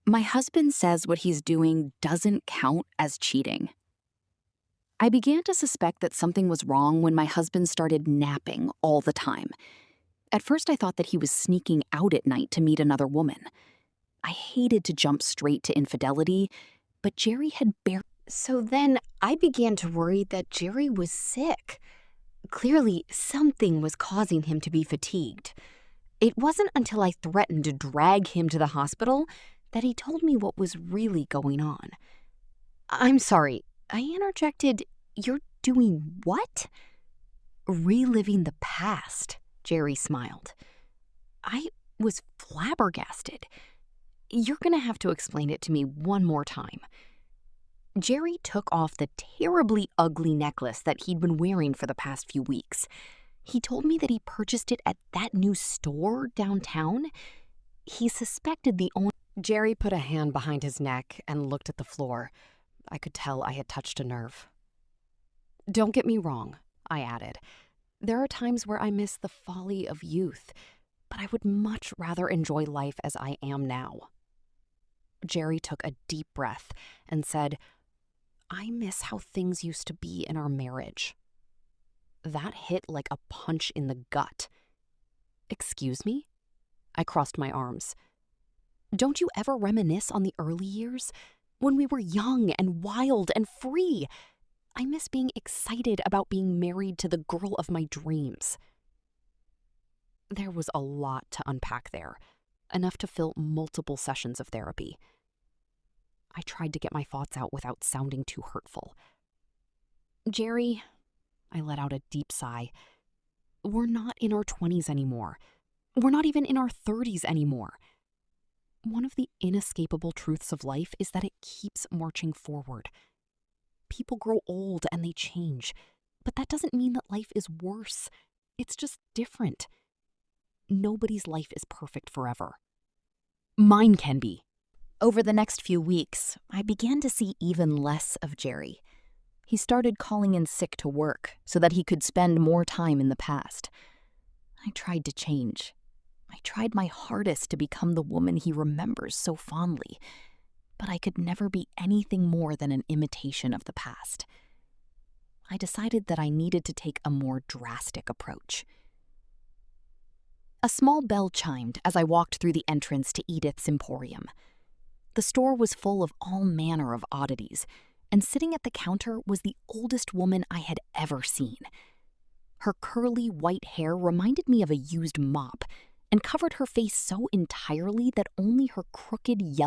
My husband says what he's doing doesn't count as cheating. I began to suspect that something was wrong when my husband started napping all the time. At first, I thought that he was sneaking out at night to meet another woman. I hated to jump straight to infidelity, but Jerry had barely. So then I began to worry that Jerry was sick. Clearly, something was causing him to be fatigued. It wasn't until I threatened to drag him to the hospital that he told me what was really going on. I'm sorry, I interjected. You're doing what? Reliving the past, Jerry smiled. I was flabbergasted. You're gonna have to explain it to me one more time. Jerry took off the terribly ugly necklace that he'd been wearing for the past few weeks. He told me that he purchased it at that new store downtown. He suspected the owner. Jerry put a hand behind his neck and looked at the floor. I could tell I had touched a nerve. Don't get me wrong, I added. There are times where I miss the folly of youth, but I would much rather enjoy life as I am now. Jerry took a deep breath and said, I miss how things used to be in our marriage. That hit like a punch in the gut. Excuse me? I crossed my arms. Don't you ever reminisce on the early years? When we were young and wild and free? I miss being excited about being married to the girl of my dreams. There was a lot to unpack there, enough to fill multiple sessions of therapy. I tried to get my thoughts out without sounding too hurtful. Jerry, I let out a deep sigh. We're not in our 20s anymore. We're not even in our 30s anymore. One of the inescapable truths of life is that it keeps marching forward. People grow old and they change, but that doesn't mean that life is worse. It's just different. Nobody's life is perfect forever. Mine can be. Over the next few weeks, I began to see even less of Jerry. He started calling in sick to work so that he could spend more time in the past. I tried to change. I tried my hardest to become the woman he remembers so fondly, but I could never be anything more than an imitation of the past. I decided that I needed to take a more drastic approach. A small bell chimed as I walked through the entrance to Edith's Emporium. The store was full of all manner of oddities, and sitting at the counter was the oldest woman I had ever seen. Her curly white hair reminded me of a used mop and covered her face so entirely that only her crooked yellow